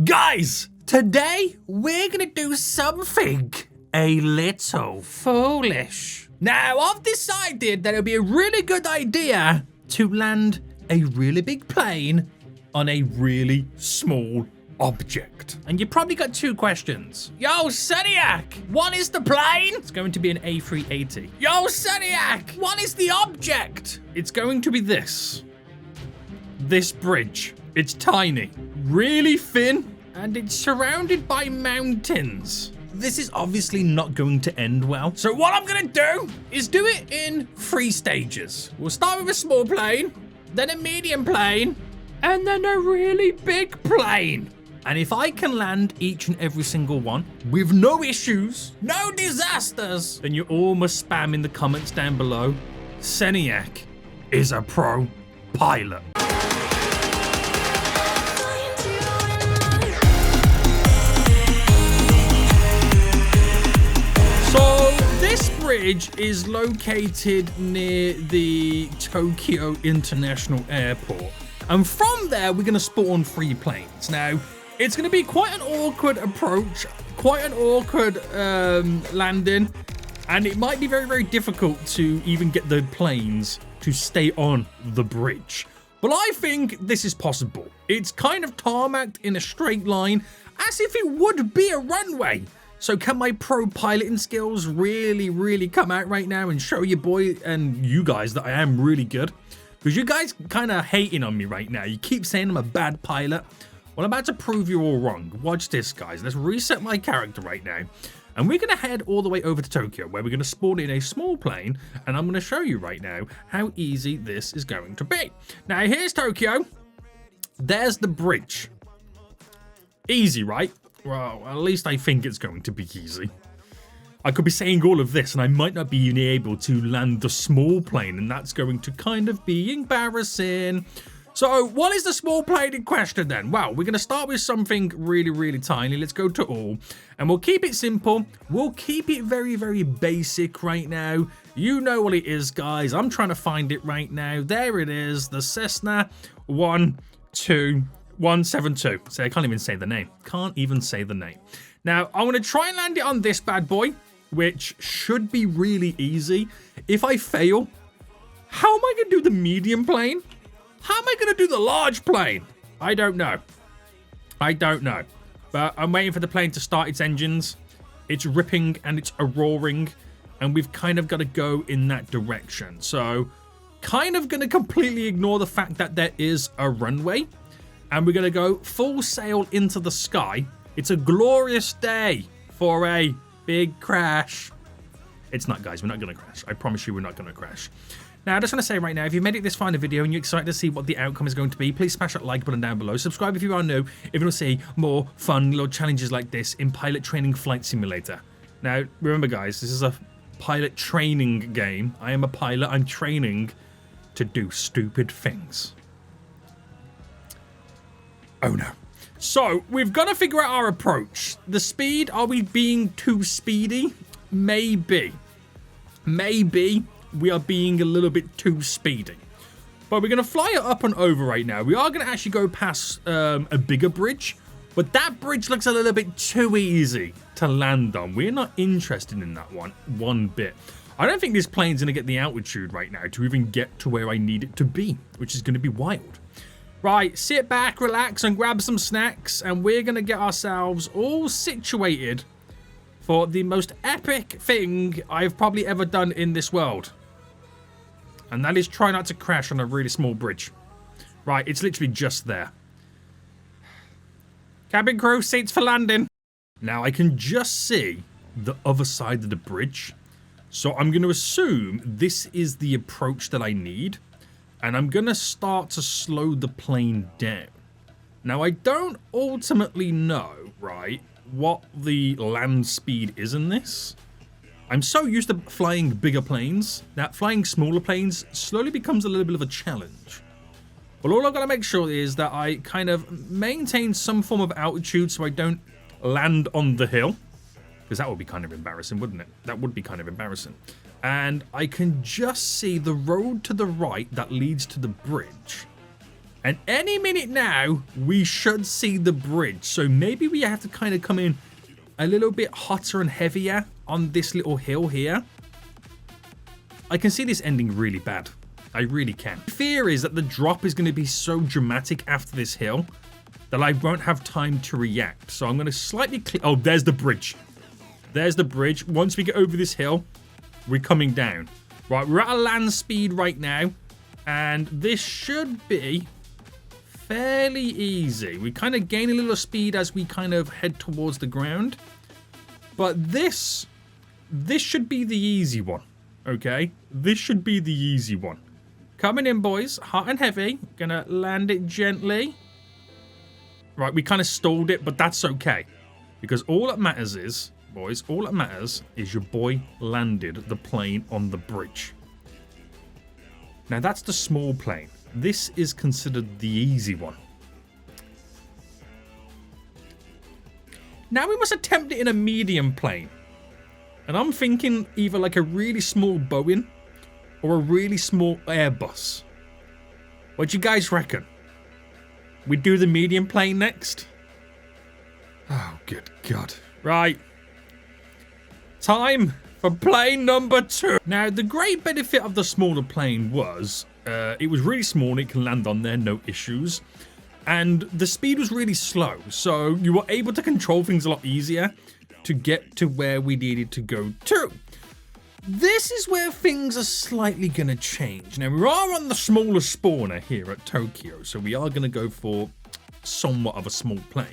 Guys, today we're gonna do something a little foolish. Now, I've decided that it'd be a really good idea to land a really big plane on a really small object. And you probably got two questions. Yo, SENIAC, what is the plane? It's going to be an A380. Yo, SENIAC, what is the object? It's going to be this bridge. It's tiny, really thin, and it's surrounded by mountains. This is obviously not going to end well. So what I'm gonna do is do it in 3 stages. We'll start with a small plane, then a medium plane, and then a really big plane. And if I can land each and every single one with no issues, no disasters, then you all must spam in the comments down below, SENIAC is a pro pilot. So this bridge is located near the Tokyo International Airport. And from there, we're going to spawn 3 planes. Now, it's going to be quite an awkward approach, quite an awkward landing. And it might be very, very difficult to even get the planes to stay on the bridge. But I think this is possible. It's kind of tarmacked in a straight line, as if it would be a runway. So can my pro piloting skills really come out right now and show you boy and you guys that I am really good? Because you guys kind of hating on me right now. You keep saying I'm a bad pilot. Well, I'm about to prove you all wrong. Watch this, guys. Let's reset my character right now. And we're going to head all the way over to Tokyo, where we're going to spawn in a small plane. And I'm going to show you right now how easy this is going to be. Now, here's Tokyo. There's the bridge. Easy, right? Well, at least I think it's going to be easy. I could be saying all of this and I might not be able to land the small plane, and that's going to kind of be embarrassing. So what is the small plane in question then? Well, we're going to start with something really tiny. Let's go to all, and we'll keep it simple. We'll keep it very basic right now. You know what it is, guys. I'm trying to find it right now. There it is, the Cessna 172. So I can't even say the name. Can't even say the name. Now, I'm going to try and land it on this bad boy, which should be really easy. If I fail, how am I going to do the medium plane? How am I going to do the large plane? I don't know. But I'm waiting for the plane to start its engines. It's ripping and it's roaring, and we've kind of got to go in that direction. So kind of going to completely ignore the fact that there is a runway. And we're going to go full sail into the sky. It's a glorious day for a big crash. It's not, guys. We're not going to crash. I promise you we're not going to crash. Now, I just want to say right now, if you made it this far in the video and you're excited to see what the outcome is going to be, please smash that like button down below. Subscribe if you are new, if you want to see more fun little challenges like this in Pilot Training Flight Simulator. Now, remember, guys, this is a pilot training game. I am a pilot. I'm training to do stupid things. Oh no. So, we've got to figure out our approach. The speed, are we being too speedy? Maybe. Maybe we are being a little bit too speedy. But we're going to fly it up and over right now. We are going to actually go past a bigger bridge. But that bridge looks a little bit too easy to land on. We're not interested in that one bit. I don't think this plane's going to get the altitude right now to even get to where I need it to be, which is going to be wild. Right, sit back, relax, and grab some snacks, and we're going to get ourselves all situated for the most epic thing I've probably ever done in this world. And that is try not to crash on a really small bridge. Right, it's literally just there. Cabin crew, seats for landing. Now, I can just see the other side of the bridge. So I'm going to assume this is the approach that I need. And I'm going to start to slow the plane down. Now, I don't ultimately know, right, what the land speed is in this. I'm so used to flying bigger planes that flying smaller planes slowly becomes a little bit of a challenge. But all I've got to make sure is that I kind of maintain some form of altitude so I don't land on the hill. Because that would be kind of embarrassing, wouldn't it? That would be kind of embarrassing. And I can just see the road to the right that leads to the bridge. And any minute now, we should see the bridge. So maybe we have to kind of come in a little bit hotter and heavier on this little hill here. I can see this ending really bad. I really can. The fear is that the drop is going to be so dramatic after this hill that I won't have time to react. So I'm going to slightly oh, there's the bridge. There's the bridge. Once we get over this hill, we're coming down. Right, we're at a land speed right now. And this should be fairly easy. We kind of gain a little speed as we kind of head towards the ground. But this should be the easy one. Okay? This should be the easy one. Coming in, boys. Hot and heavy. Gonna land it gently. Right, we kind of stalled it, but that's okay. Because all that matters is, boys, all that matters is your boy landed the plane on the bridge. Now, that's the small plane. This is considered the easy one. Now we must attempt it in a medium plane. And I'm thinking either like a really small Boeing or a really small Airbus. What do you guys reckon? We do the medium plane next? Oh, good God. Right. Time for plane number 2. Now, the great benefit of the smaller plane was it was really small and it can land on there, no issues. And the speed was really slow, so you were able to control things a lot easier to get to where we needed to go to. This is where things are slightly going to change. Now, we are on the smaller spawner here at Tokyo, so we are going to go for somewhat of a small plane.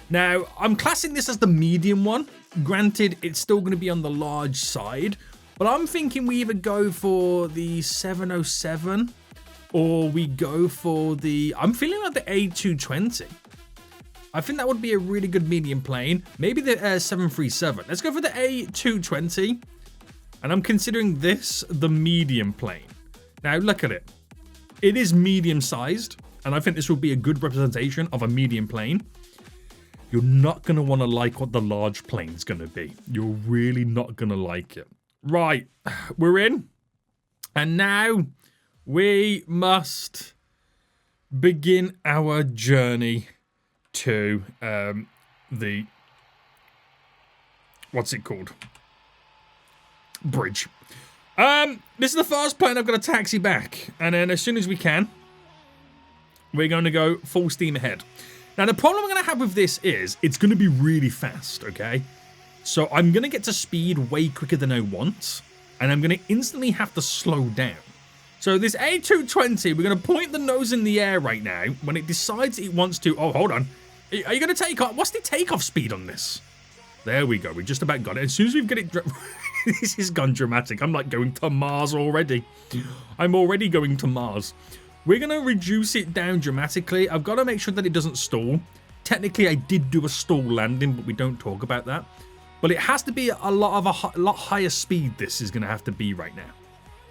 Now, I'm classing this as the medium one. Granted, it's still going to be on the large side, but I'm thinking we either go for the 707 or we go for the... I'm feeling like the A380. I think that would be a really good medium plane. Maybe the 737. Let's go for the A320. And I'm considering this the medium plane. Now, look at it. It is medium-sized, and I think this will be a good representation of a medium plane. You're not going to want to like what the large plane's going to be. You're really not going to like it. Right, we're in. And now we must begin our journey to the... What's it called? Bridge. This is the first plane I've got to taxi back. And then as soon as we can, we're going to go full steam ahead. Now, the problem I'm going to have with this is it's going to be really fast, okay? So I'm going to get to speed way quicker than I want. And I'm going to instantly have to slow down. So this A320, we're going to point the nose in the air right now. When it decides it wants to... Oh, hold on. Are you going to take off? What's the takeoff speed on this? There we go. We just about got it. As soon as we've got it... This has gone dramatic. I'm like going to Mars already. I'm already going to Mars. We're going to reduce it down dramatically. I've got to make sure that it doesn't stall. Technically, I did do a stall landing, but we don't talk about that. But it has to be a lot higher speed this is going to have to be right now.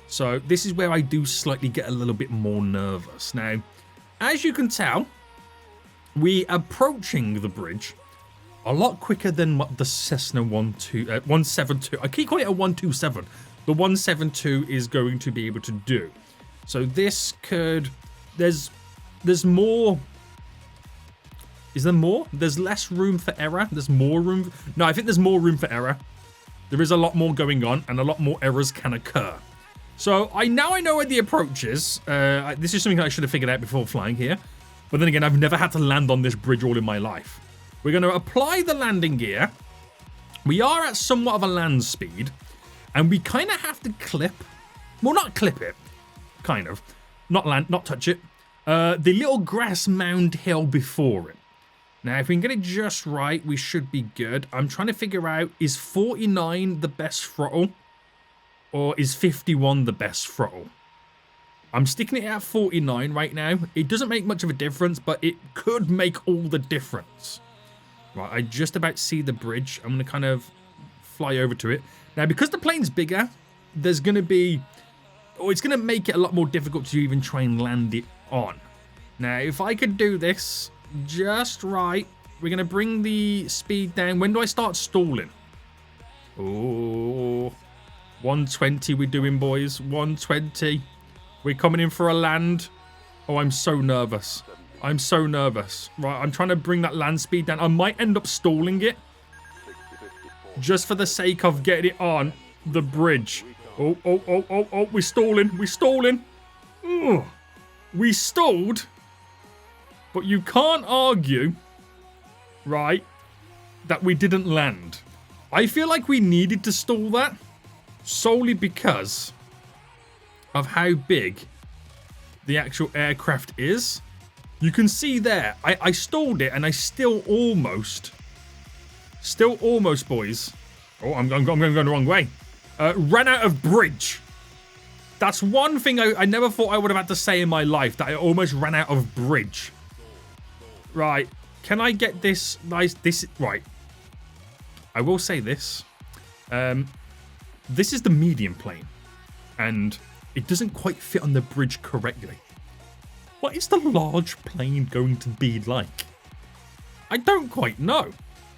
So this is where I do slightly get a little bit more nervous. Now, as you can tell, we're approaching the bridge a lot quicker than what the Cessna 172. I keep calling it a 127. The 172 is going to be able to do. So this could... There's more... Is there more? There's less room for error. There's more room... No, I think there's more room for error. There is a lot more going on, and a lot more errors can occur. So now I know where the approach is. This is something I should have figured out before flying here. But then again, I've never had to land on this bridge all in my life. We're going to apply the landing gear. We are at somewhat of a land speed. And we kind of have to clip... Well, not clip it. Kind of. Not land, not touch it. The little grass mound hill before it. Now, if we can get it just right, we should be good. I'm trying to figure out, is 49 the best throttle? Or is 51 the best throttle? I'm sticking it at 49 right now. It doesn't make much of a difference, but it could make all the difference. Right, I just about see the bridge. I'm going to kind of fly over to it. Now, because the plane's bigger, there's going to be... Or it's going to make it a lot more difficult to even try and land it on. Now, if I could do this just right, we're going to bring the speed down. When do I start stalling? Oh, 120 we're doing, boys. 120. We're coming in for a land. Oh, I'm so nervous. I'm so nervous. Right, I'm trying to bring that land speed down. I might end up stalling it. Just for the sake of getting it on the bridge. Oh, we're stalling. We're stalling. Ugh. We stalled. But you can't argue, right, that we didn't land. I feel like we needed to stall that solely because of how big the actual aircraft is. You can see there, I stalled it and I still almost, boys. Oh, I'm going the wrong way. Ran out of bridge. That's one thing I never thought I would have had to say in my life, that I almost ran out of bridge. Right, can I get this nice, right. I will say this. This is the medium plane. And it doesn't quite fit on the bridge correctly. What is the large plane going to be like? I don't quite know.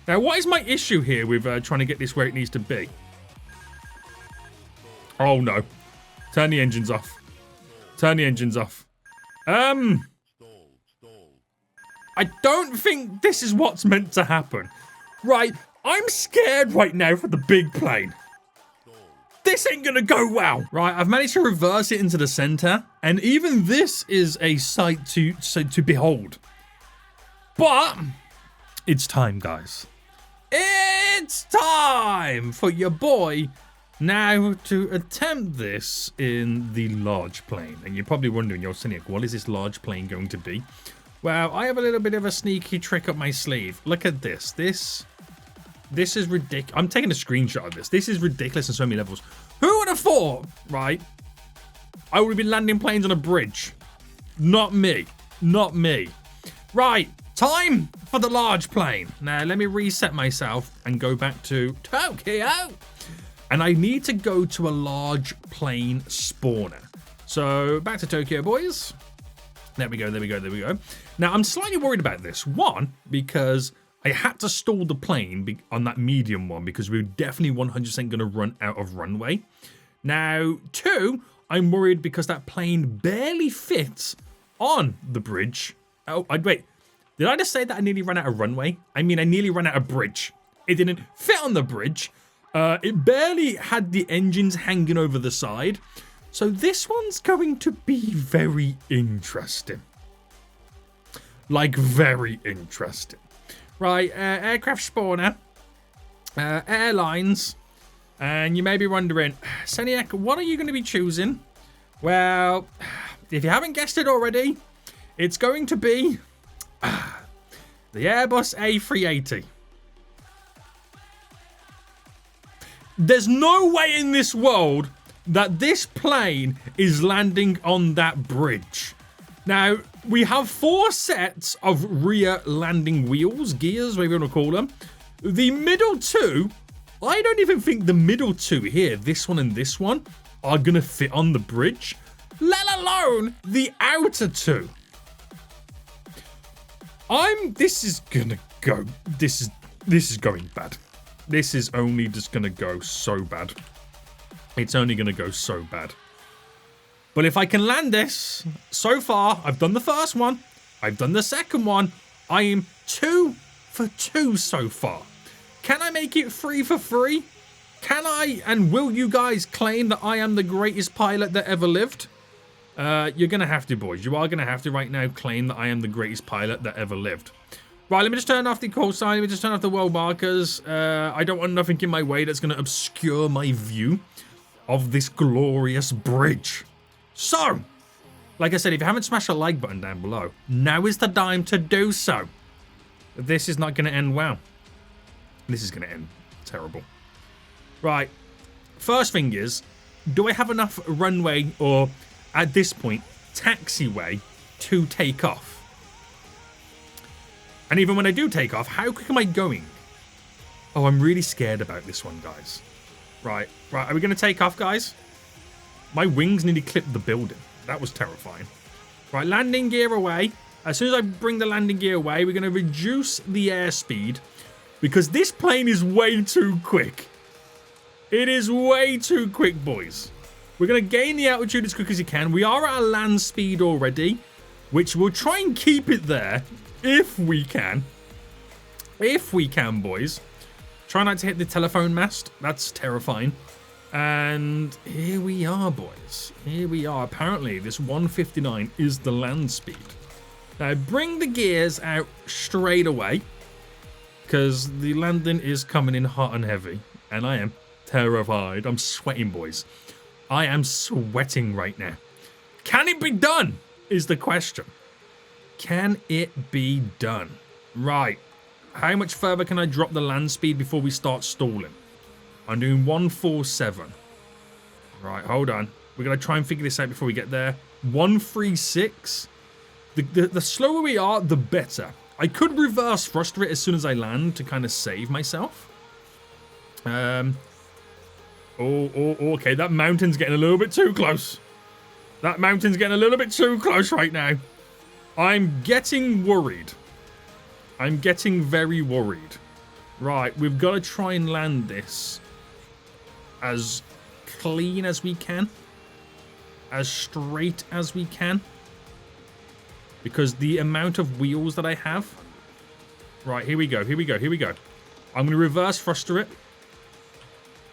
Now, what is my issue here with trying to get this where it needs to be? Oh, no. Turn the engines off. Turn the engines off. I don't think this is what's meant to happen. Right, I'm scared right now for the big plane. This ain't gonna go well. Right, I've managed to reverse it into the center, and even this is a sight to behold. But it's time, guys. It's time for your boy now to attempt this in the large plane. And you're probably wondering, yo, SENIAC, what is this large plane going to be? Well, I have a little bit of a sneaky trick up my sleeve. Look at this. This is ridiculous. I'm taking a screenshot of this. This is ridiculous on so many levels. Who would have thought, right? I would have been landing planes on a bridge. Not me. Not me. Right. Time for the large plane. Now, let me reset myself and go back to Tokyo. And I need to go to a large plane spawner. So, back to Tokyo, boys. There we go, there we go, there we go. Now, I'm slightly worried about this. One, because I had to stall the plane on that medium one because we were definitely 100% going to run out of runway. Now, two, I'm worried because that plane barely fits on the bridge. Oh, wait. Did I just say that I nearly ran out of runway? I mean, I nearly ran out of bridge. It didn't fit on the bridge. It barely had the engines hanging over the side. So this one's going to be very interesting. Like, very interesting. Right, aircraft spawner, airlines, and you may be wondering, SENIAC, what are you going to be choosing? Well, if you haven't guessed it already, it's going to be the Airbus A380. There's no way in this world that this plane is landing on that bridge. Now, we have 4 sets of rear landing wheels, gears, whatever you want to call them. The middle 2, I don't even think the middle 2 here, this one and this one, are going to fit on the bridge, let alone the outer 2. This is going to go, this is going bad. This is only just going to go so bad. It's only going to go so bad. But if I can land this, so far, I've done the first one. I've done the second one. I am 2 for 2 so far. Can I make it 3 for 3? Can I, and will you guys claim that I am the greatest pilot that ever lived? You're going to have to, boys. You are going to have to right now claim that I am the greatest pilot that ever lived. Right, let me just turn off the call sign. Let me just turn off the world markers. I don't want nothing in my way that's going to obscure my view of this glorious bridge. So, like I said, if you haven't smashed a like button down below, now is the time to do so. This is not going to end well. This is going to end terrible. Right, first thing is, do I have enough runway or, at this point, taxiway to take off? And even when I do take off, how quick am I going? Oh, I'm really scared about this one, guys. Right, are we going to take off, guys? My wings nearly clipped the building. That was terrifying. Right, landing gear away. As soon as I bring the landing gear away, we're going to reduce the airspeed because this plane is way too quick. It is way too quick, boys. We're going to gain the altitude as quick as you can. We are at a land speed already. which we'll try and keep it there if we can. If we can, boys. Try not to hit the telephone mast. That's terrifying. And here we are, boys. Here we are. Apparently, this 159 is the land speed. Now, bring the gears out straight away, because the landing is coming in hot and heavy. And I am terrified. I'm sweating, boys. I am sweating right now. Can it be done, is the question. Can it be done? Right. How much further can I drop the land speed before we start stalling? I'm doing 147. Right, hold on. We're going to try and figure this out before we get there. 136. The slower we are, the better. I could reverse thrust it as soon as I land to kind of save myself. Okay, that mountain's getting a little bit too close. That mountain's getting a little bit too close right now. I'm getting worried. I'm getting very worried. Right, we've got to try and land this as clean as we can. As straight as we can. Because the amount of wheels that I have. Right, here we go, here we go, here we go. I'm going to reverse thruster it.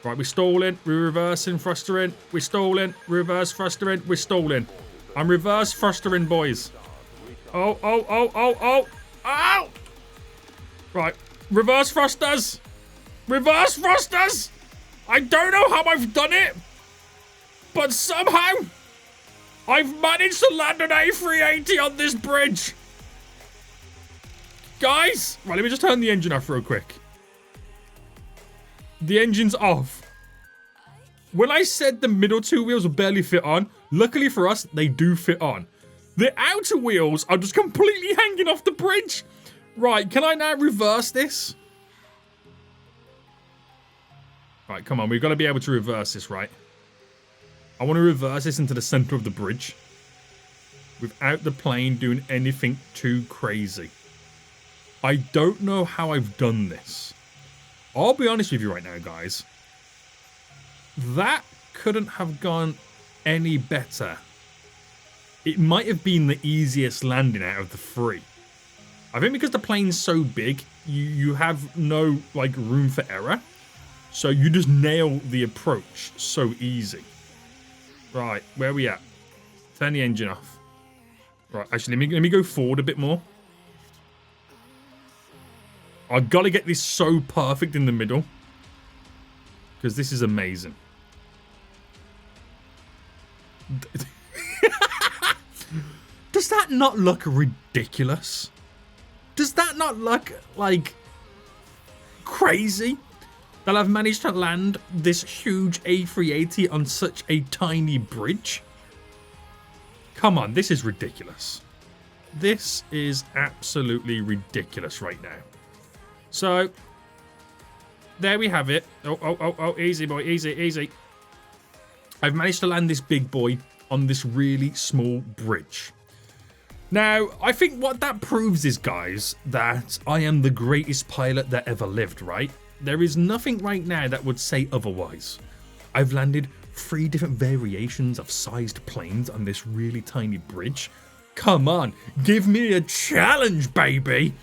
Right, we're stalling, we're reversing, thrustering, we're stalling, reverse thrustering, we're stalling. I'm reverse thrustering, boys. Oh. Right, reverse thrusters. Reverse thrusters. I don't know how I've done it, but somehow I've managed to land an A380 on this bridge. Guys, right, let me just turn the engine off real quick. The engine's off. When I said the middle two wheels will barely fit on, luckily for us, they do fit on. The outer wheels are just completely hanging off the bridge. Right, can I now reverse this? Right, come on, we've got to be able to reverse this, right? I want to reverse this into the center of the bridge without the plane doing anything too crazy. I don't know how I've done this. I'll be honest with you right now, guys. That couldn't have gone any better. It might have been the easiest landing out of the three. I think because the plane's so big, you have no like room for error. So you just nail the approach so easy. Right, where are we at? Turn the engine off. Right, actually, let me go forward a bit more. I've got to get this so perfect in the middle. Because this is amazing. Does that not look ridiculous? Does that not look, like, crazy? That I've managed to land this huge A380 on such a tiny bridge? Come on, this is ridiculous. This is absolutely ridiculous right now. So, there we have it. Oh, easy boy, easy. I've managed to land this big boy on this really small bridge. Now, I think what that proves is, guys, that I am the greatest pilot that ever lived, right? There is nothing right now that would say otherwise. I've landed 3 different variations of sized planes on this really tiny bridge. Come on, give me a challenge, baby.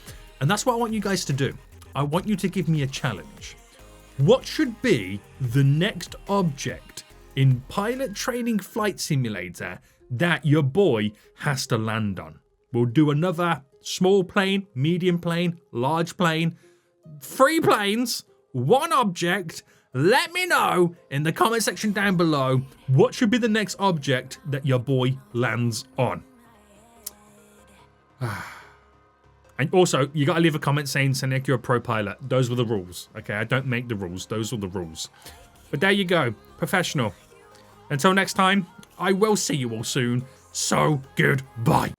And that's what I want you guys to do. I want you to give me a challenge. What should be the next object in Pilot Training Flight Simulator that your boy has to land on? We'll do another small plane, medium plane, large plane, 3 planes, 1 object. Let me know in the comment section down below what should be the next object that your boy lands on. And also, you got to leave a comment saying, SENIAC, you're a pro pilot. Those were the rules. Okay, I don't make the rules. Those were the rules. But there you go. Professional. Until next time, I will see you all soon. So, goodbye.